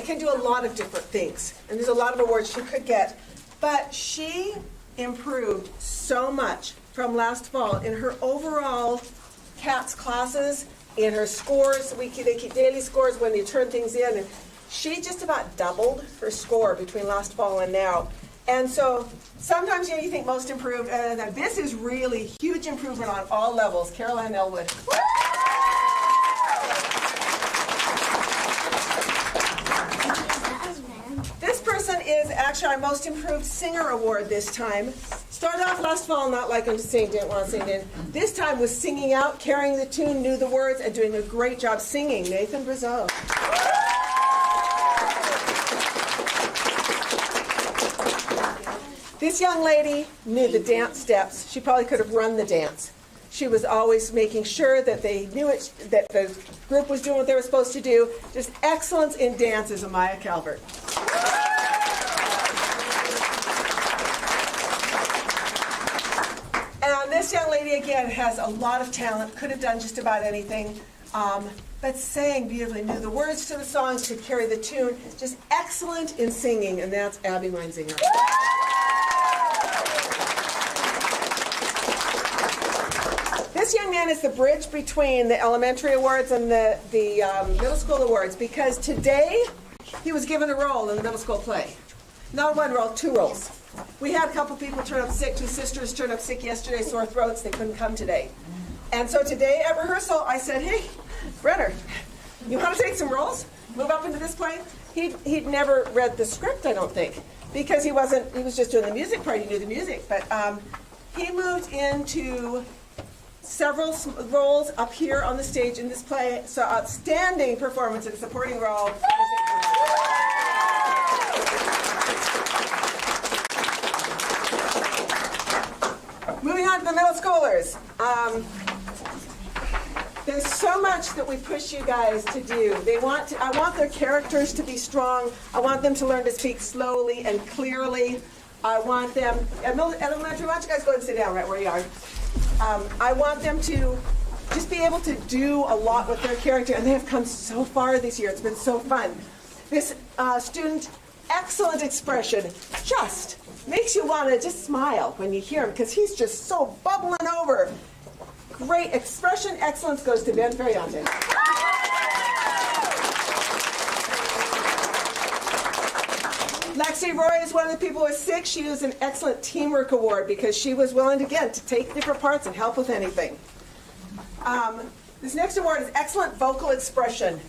can do a lot of different things. And there's a lot of awards she could get. But she improved so much from last fall in her overall CATS classes, in her scores. They keep daily scores when they turn things in. And she just about doubled her score between last fall and now. And so sometimes you think most improved, and this is really huge improvement on all levels. Caroline Elwood. This person is actually our most improved singer award this time. Started off last fall not liking to sing, didn't want to sing in. This time was singing out, carrying the tune, knew the words, and doing a great job singing. Nathan Brazeau. This young lady knew the dance steps. She probably could have run the dance. She was always making sure that they knew it, that the group was doing what they were supposed to do. Just excellence in dance is Amaya Calvert. And this young lady, again, has a lot of talent, could have done just about anything, but sang beautifully, knew the words to the songs, could carry the tune, just excellent in singing, and that's Abby Meinzinger. This young man is the bridge between the elementary awards and the middle school awards, because today he was given a role in the middle school play. Not one role, two roles. We had a couple people turn up sick. Two sisters turned up sick yesterday, sore throats. They couldn't come today. And so today at rehearsal, I said, hey, Brenner, you want to take some roles? Move up into this play? He'd never read the script, I don't think, because he was just doing the music part. He knew the music. But he moved into several roles up here on the stage in this play. So outstanding performance in a supporting role. Moving on to the middle schoolers. There's so much that we push you guys to do. I want their characters to be strong. I want them to learn to speak slowly and clearly. I want them, at elementary, why don't you guys go ahead and sit down right where you are. I want them to just be able to do a lot with their character, and they have come so far this year. It's been so fun. This student, excellent expression, just makes you want to just smile when you hear him, because he's just so bubbling over. Great expression, excellence goes to Ben Ferriante. Lexi Roy is one of the people who was sick. She was an excellent teamwork award because she was willing, again, to take different parts and help with anything. This next award is excellent vocal expression.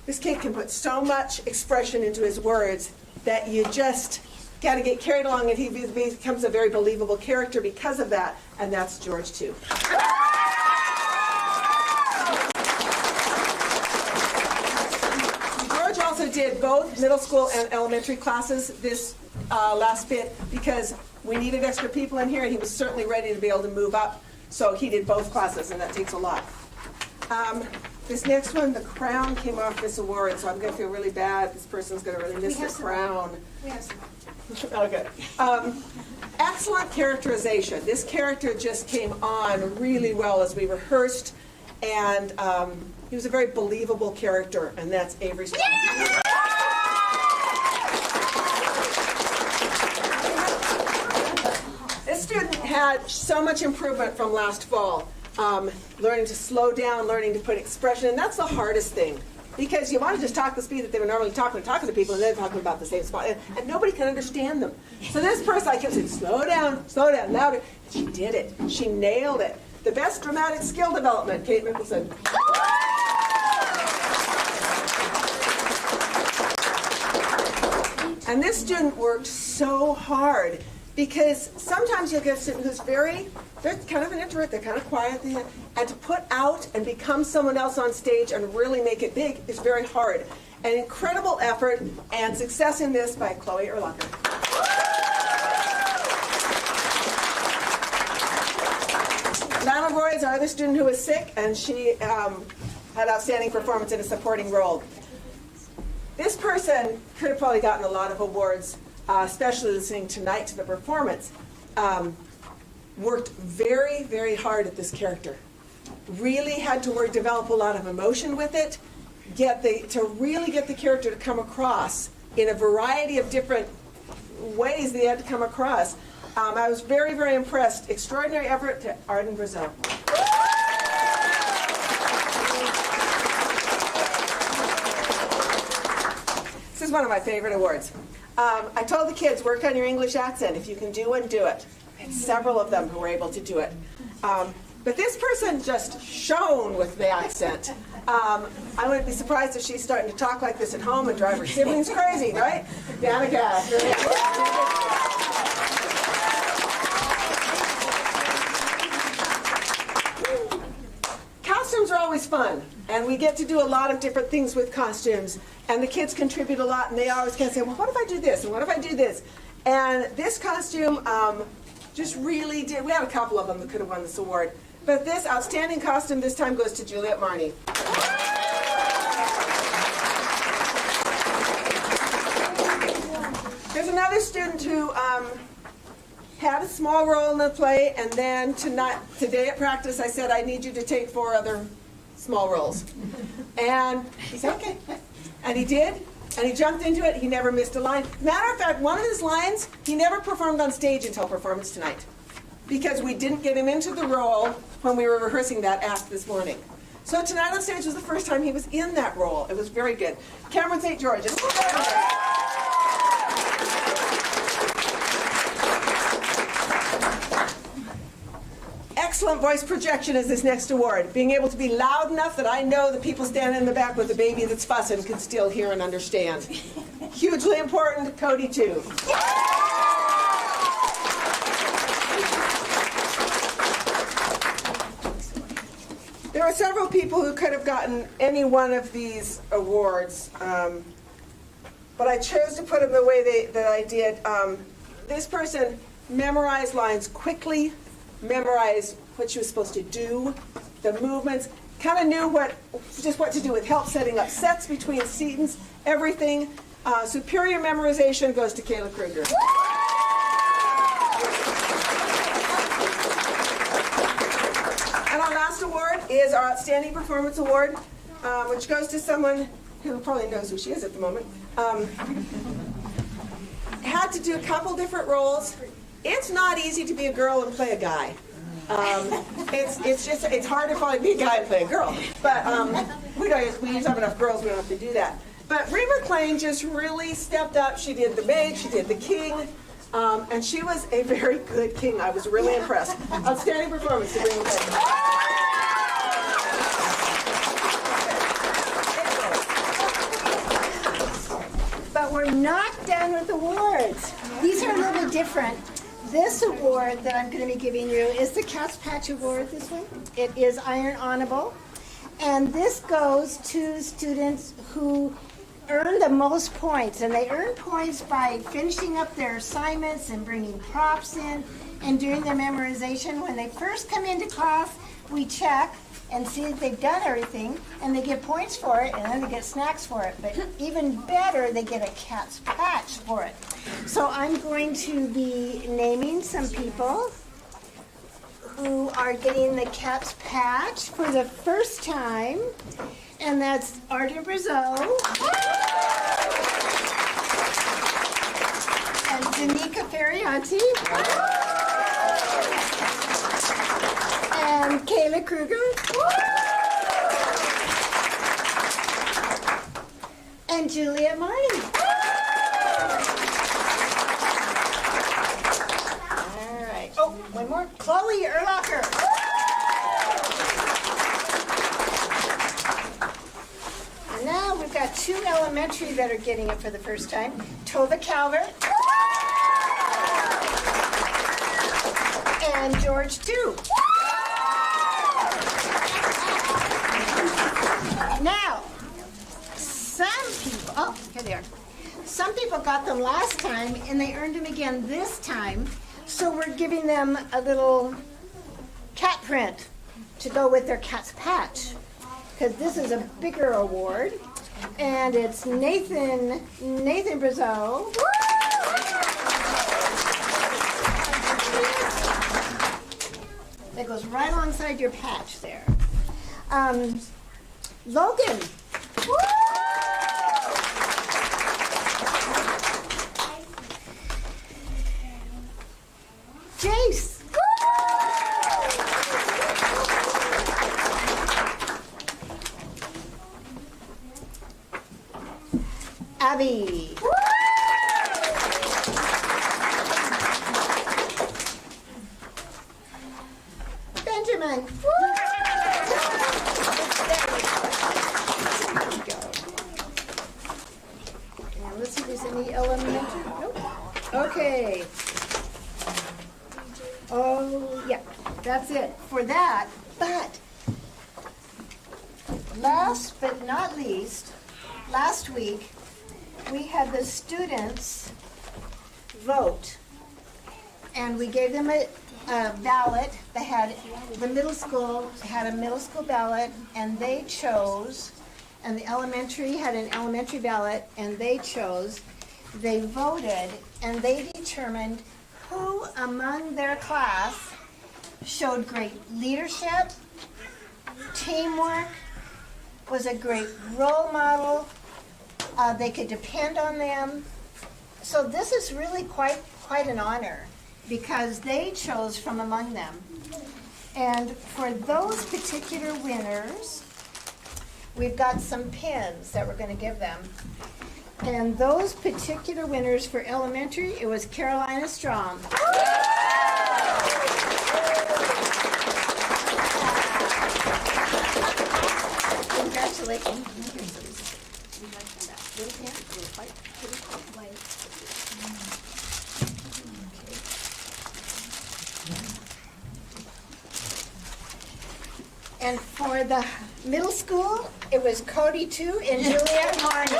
This kid can put so much expression into his words that you just got to get carried along, and he becomes a very believable character because of that, and that's George too. George also did both middle school and elementary classes this last bit because we needed extra people in here, and he was certainly ready to be able to move up. So he did both classes, and that takes a lot. This next one, the crown came off this award, so I'm going to feel really bad. This person's going to really miss the crown. We have some. Okay. Excellent characterization. This character just came on really well as we rehearsed, and he was a very believable character, and that's Avery's. This student had so much improvement from last fall. Learning to slow down, learning to put expression, and that's the hardest thing. Because you want to just talk the speed that they were normally talking to people, and they're talking about the same spot, and nobody can understand them. So this person, I kept saying, slow down, louder. And she did it. She nailed it. The best dramatic skill development, Kate Mickelson. And this student worked so hard because sometimes you'll get a student who's they're kind of an introvert, they're kind of quiet, and to put out and become someone else on stage and really make it big is very hard. An incredible effort and success in this by Chloe Erlacher. Lana Roy is our other student who was sick, and she had outstanding performance in a supporting role. This person could have probably gotten a lot of awards, especially listening tonight to the performance. Worked very, very hard at this character. Really had to develop a lot of emotion with it, to really get the character to come across in a variety of different ways that he had to come across. I was very, very impressed. Extraordinary effort to Arden Brazil. This is one of my favorite awards. I told the kids, work on your English accent. If you can do one, do it. And several of them who were able to do it. But this person just shone with the accent. I wouldn't be surprised if she's starting to talk like this at home and drive her siblings crazy, right? Danica. Costumes are always fun, and we get to do a lot of different things with costumes, and the kids contribute a lot, and they always can say, well, what if I do this, and what if I do this? And this costume just really did. We had a couple of them that could have won this award, but this outstanding costume this time goes to Juliet Marney. There's another student who had a small role in the play, and then today at practice I said, I need you to take 4 other small roles. And he said, okay. And he did, and he jumped into it. He never missed a line. Matter of fact, one of his lines, he never performed on stage until performance tonight, because we didn't get him into the role when we were rehearsing that act this morning. So tonight on stage was the first time he was in that role. It was very good. Cameron St. George. Excellent voice projection is this next award. Being able to be loud enough that I know the people standing in the back with the baby that's fussing can still hear and understand. Hugely important, Cody too. There are several people who could have gotten any one of these awards, but I chose to put them the way that I did. This person memorized lines quickly, memorized what she was supposed to do, the movements, kind of knew what to do with help setting up sets between scenes, everything. Superior memorization goes to Kayla Kruger. And our last award is our Outstanding Performance Award, which goes to someone who probably knows who she is at the moment. Had to do a couple different roles. It's not easy to be a girl and play a guy. It's hard to probably be a guy and play a girl. But we just have enough girls, we don't have to do that. But Ree McLean just really stepped up. She did the maid, she did the king, and she was a very good king. I was really impressed. Outstanding performance to Ree McLean. But we're not done with awards. These are a little different. This award that I'm going to be giving you is the Cat's Patch Award, this one. It is Iron Honorable. And this goes to students who earn the most points. And they earn points by finishing up their assignments and bringing props in and doing their memorization. When they first come into class, we check and see if they've done everything, and they get points for it, and then they get snacks for it. But even better, they get a cat's patch for it. So I'm going to be naming some people who are getting the cat's patch for the first time, and that's Artie Brazeau and Danica Ferrianti and Kayla Kruger and Juliet Martin. All right. Oh, one more. Chloe Erlacher. And now we've got 2 elementary that are getting it for the first time. Tova Calvert and George too. Now, some people, oh, here they are. Some people got them last time and they earned them again this time. So we're giving them a little cat print to go with their cat's patch. Because this is a bigger award. And it's Nathan Brazeau. That goes right alongside your patch there. Logan. Jace. Abby. Benjamin. And let's see if there's any elementary. Nope. Okay. Oh, yeah, that's it for that. But last but not least, last week we had the students vote, and we gave them a ballot. They had the middle school had a middle school ballot, and they chose, and the elementary had an elementary ballot, and they chose. They voted, and they determined who among their class showed great leadership, teamwork, was a great role model, they could depend on them. So this is really quite an honor because they chose from among them. And for those particular winners, we've got some pins that we're going to give them. And those particular winners for elementary, it was Carolina Strom. Congratulations. And for the middle school, it was Cody too and Juliet Martin.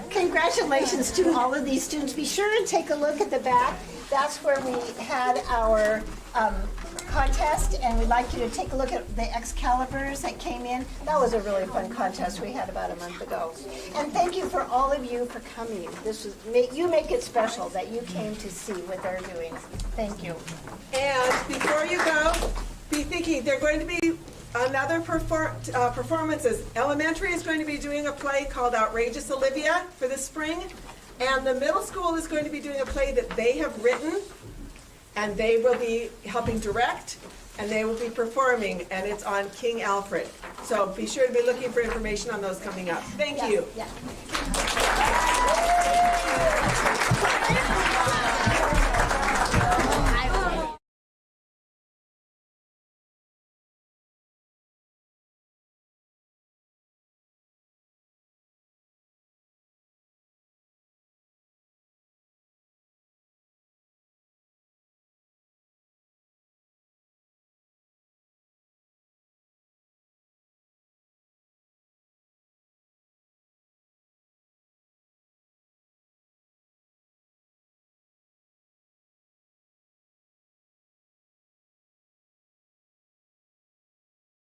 Congratulations to all of these students. Be sure and take a look at the back. That's where we had our contest, and we'd like you to take a look at the Excaliburs that came in. That was a really fun contest we had about a month ago. And thank you for all of you for coming. You make it special that you came to see what they're doing. Thank you. And before you go, be thinking they're going to be another performances. Elementary is going to be doing a play called Outrageous Olivia for the spring. And the middle school is going to be doing a play that they have written, and they will be helping direct, and they will be performing, and it's on King Alfred. So be sure to be looking for information on those coming up. Thank you. Yeah.